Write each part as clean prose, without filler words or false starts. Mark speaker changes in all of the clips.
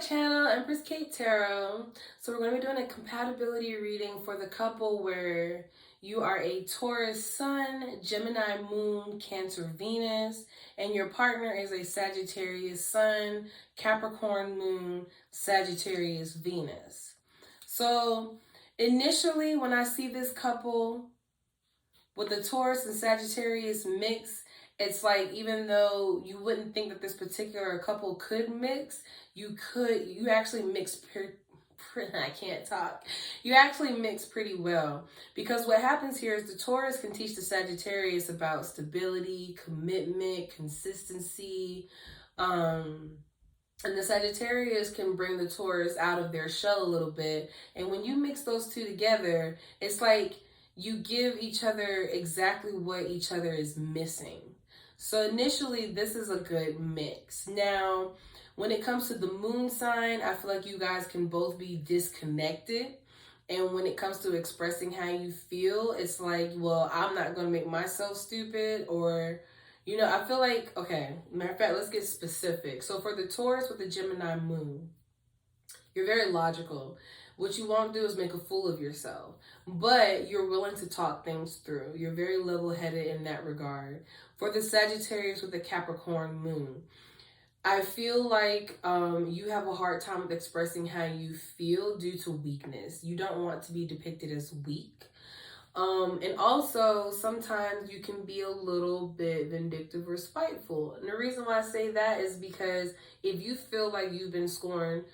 Speaker 1: channel, Empress Kate Tarot. So we're going to be doing a compatibility reading for the couple where you are a Taurus Sun, Gemini Moon, Cancer Venus, and your partner is a Sagittarius Sun, Capricorn Moon, Sagittarius Venus. So initially when I see this couple with the Taurus and Sagittarius mix, it's like, even though you wouldn't think that this particular couple could mix, you actually mix I can't talk. You actually mix pretty well, because what happens here is the Taurus can teach the Sagittarius about stability, commitment, consistency, and the Sagittarius can bring the Taurus out of their shell a little bit. And when you mix those two together, it's like you give each other exactly what each other is missing. So initially, this is a good mix. Now, when it comes to the moon sign, I feel like you guys can both be disconnected. And when it comes to expressing how you feel, it's like, well, I'm not going to make myself stupid, or, you know, I feel like, okay, matter of fact, let's get specific. So for the Taurus with the Gemini moon, you're very logical. What you won't do is make a fool of yourself, but you're willing to talk things through. You're very level-headed in that regard. For the Sagittarius with the Capricorn moon, I feel like you have a hard time with expressing how you feel due to weakness. You don't want to be depicted as weak. And also, sometimes you can be a little bit vindictive or spiteful. And the reason why I say that is because if you feel like you've been scorned,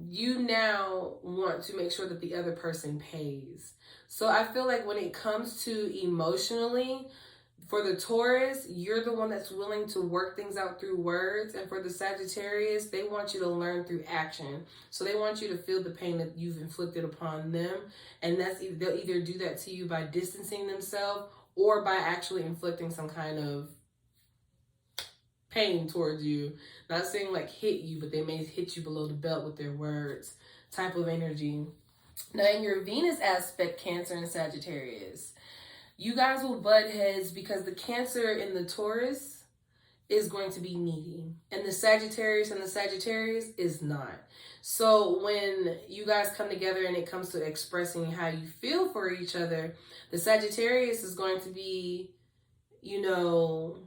Speaker 1: you now want to make sure that the other person pays. So I feel like when it comes to emotionally, for the Taurus, you're the one that's willing to work things out through words. And for the Sagittarius, they want you to learn through action. So they want you to feel the pain that you've inflicted upon them. And they'll either do that to you by distancing themselves or by actually inflicting some kind of pain towards you. Not saying like hit you, but they may hit you below the belt with their words type of energy. Now in your Venus aspect, Cancer and Sagittarius, you guys will butt heads because the Cancer in the Taurus is going to be needy, and the Sagittarius and the Sagittarius is not. So when you guys come together and it comes to expressing how you feel for each other, the Sagittarius is going to be, you know,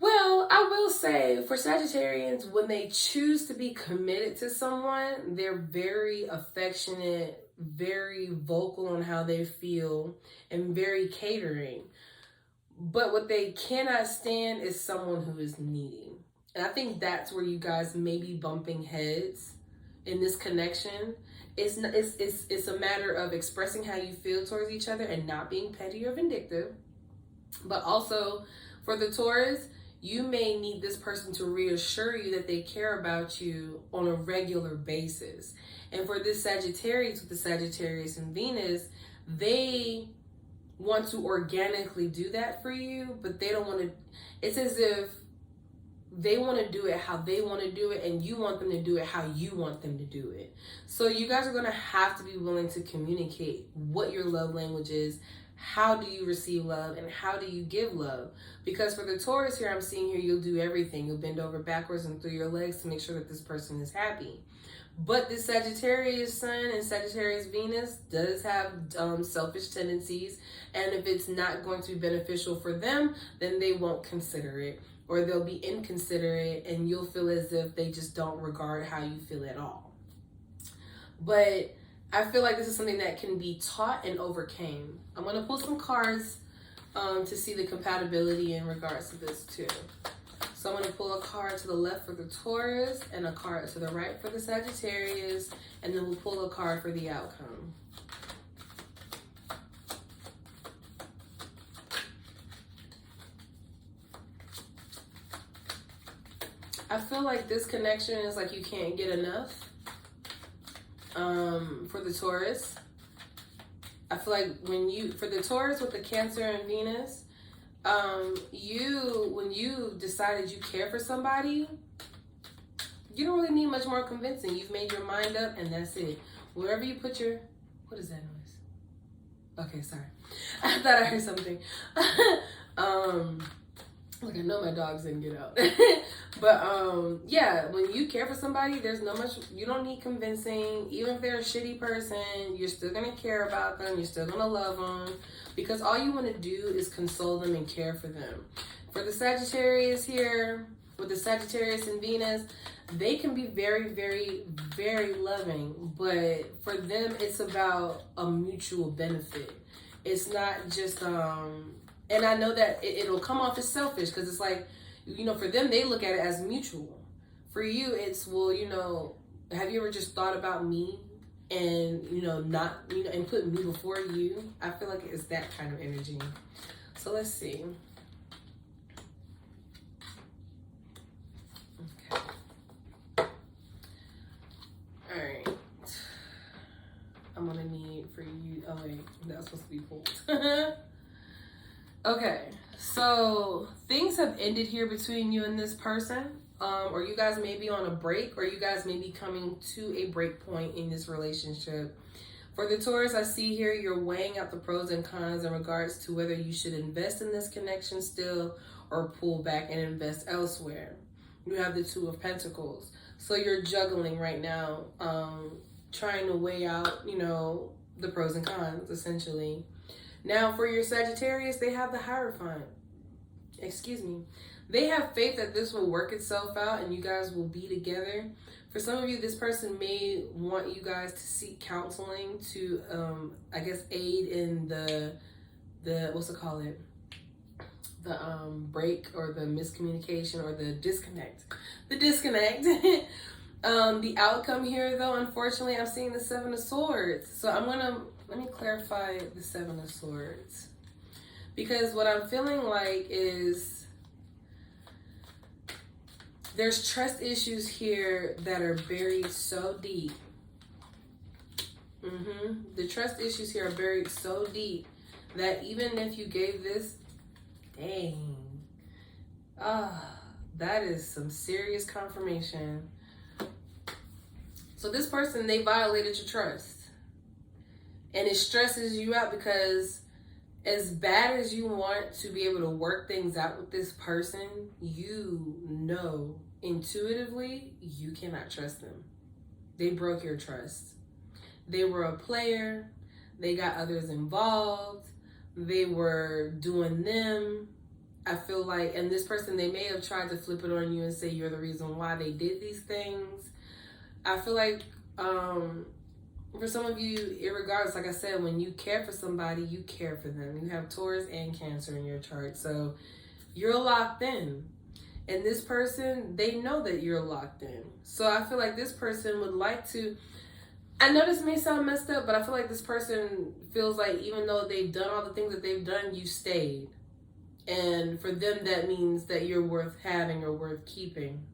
Speaker 1: well, I will say for Sagittarians, when they choose to be committed to someone, they're very affectionate, very vocal on how they feel, and very catering. But what they cannot stand is someone who is needy. And I think that's where you guys may be bumping heads in this connection. It's a matter of expressing how you feel towards each other and not being petty or vindictive. But also for the Taurus, you may need this person to reassure you that they care about you on a regular basis. And for this Sagittarius with the Sagittarius and Venus, they want to organically do that for you, but they don't want to. It's as if they want to do it how they want to do it, and you want them to do it how you want them to do it. So you guys are going to have to be willing to communicate what your love language is. How do you receive love, and how do you give love? Because for the Taurus here, I'm seeing here, you'll do everything. You'll bend over backwards and through your legs to make sure that this person is happy. But this Sagittarius Sun and Sagittarius Venus does have selfish tendencies. And if it's not going to be beneficial for them, then they won't consider it. Or they'll be inconsiderate, and you'll feel as if they just don't regard how you feel at all. But I feel like this is something that can be taught and overcame. I'm going to pull some cards to see the compatibility in regards to this too. So I'm going to pull a card to the left for the Taurus and a card to the right for the Sagittarius, and then we'll pull a card for the outcome. I feel like this connection is like you can't get enough. For the Taurus, I feel like for the Taurus with the Cancer and Venus, when you decided you care for somebody, you don't really need much more convincing. You've made your mind up, and that's it. Wherever you put your, what is that noise? Okay, sorry. I thought I heard something. Like, I know my dogs didn't get out. But yeah, when you care for somebody, there's no much, you don't need convincing. Even if they're a shitty person, you're still gonna care about them, you're still gonna love them, because all you want to do is console them and care for them. For the Sagittarius here, with the Sagittarius and Venus, they can be very, very, very loving, but for them, it's about a mutual benefit. It's not just, and I know that it'll come off as selfish, because it's like, you know, for them, they look at it as mutual. For you, it's, well, you know, have you ever just thought about me and, you know, not, you know, and put me before you? I feel like it's that kind of energy. So let's see. Okay. All right. I'm gonna need for you, oh wait, that's supposed to be pulled. Okay, so things have ended here between you and this person, or you guys may be on a break, or you guys may be coming to a break point in this relationship. For the Taurus, I see here you're weighing out the pros and cons in regards to whether you should invest in this connection still or pull back and invest elsewhere. You have the Two of Pentacles. So you're juggling right now, trying to weigh out, you know, the pros and cons, essentially. Now, for your Sagittarius, they have the Hierophant. Excuse me. They have faith that this will work itself out and you guys will be together. For some of you, this person may want you guys to seek counseling to, I guess, aid in the what's it called? The break or the miscommunication or the disconnect. The disconnect. The outcome here, though, unfortunately, I'm seeing the Seven of Swords. So let me clarify the Seven of Swords. Because what I'm feeling like is there's trust issues here that are buried so deep. The trust issues here are buried so deep that even if you gave this, dang, that is some serious confirmation. So this person, they violated your trust. And it stresses you out because as bad as you want to be able to work things out with this person, you know intuitively you cannot trust them. They broke your trust. They were a player. They got others involved. They were doing them. I feel like, and this person, they may have tried to flip it on you and say you're the reason why they did these things. I feel like, for some of you, irregardless, like I said, when you care for somebody, you care for them. You have Taurus and Cancer in your chart, so you're locked in. And this person, they know that you're locked in. So I feel like this person would like to, I know this may sound messed up, but I feel like this person feels like even though they've done all the things that they've done, you stayed. And for them, that means that you're worth having or worth keeping.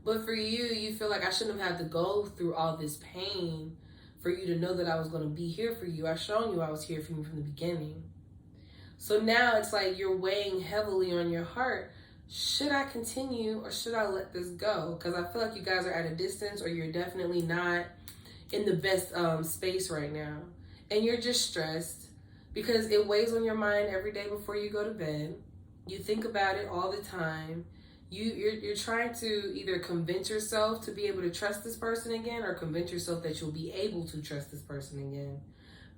Speaker 1: But for you, you feel like I shouldn't have had to go through all this pain for you to know that I was going to be here for you. I've shown you I was here for you from the beginning. So now it's like you're weighing heavily on your heart. Should I continue or should I let this go? Because I feel like you guys are at a distance or you're definitely not in the best space right now. And you're just stressed because it weighs on your mind every day before you go to bed. You think about it all the time. You're trying to either convince yourself to be able to trust this person again or convince yourself that you'll be able to trust this person again.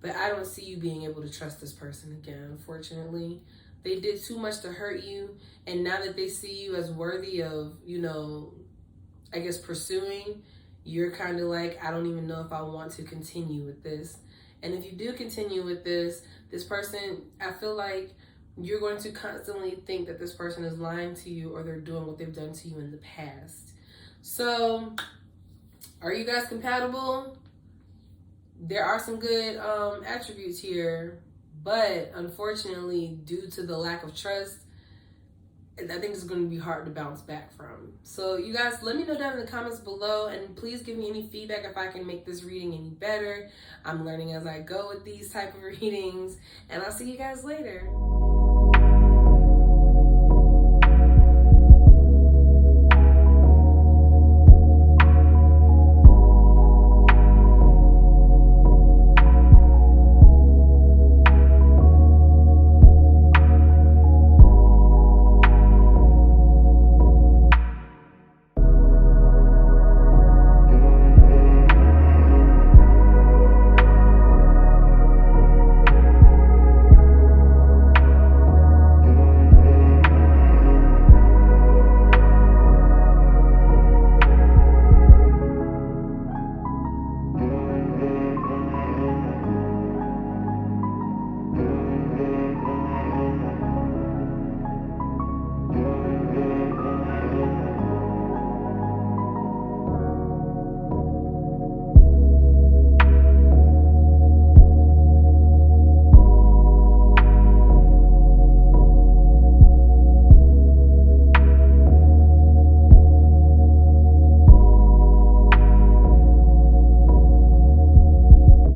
Speaker 1: But I don't see you being able to trust this person again, unfortunately. They did too much to hurt you, and now that they see you as worthy of, you know, I guess pursuing, you're kind of like, I don't even know if I want to continue with this. And if you do continue with this person, I feel like you're going to constantly think that this person is lying to you or they're doing what they've done to you in the past. So, are you guys compatible? There are some good attributes here, but unfortunately, due to the lack of trust, I think it's going to be hard to bounce back from. So you guys, let me know down in the comments below, and please give me any feedback if I can make this reading any better. I'm learning as I go with these type of readings, and I'll see you guys later.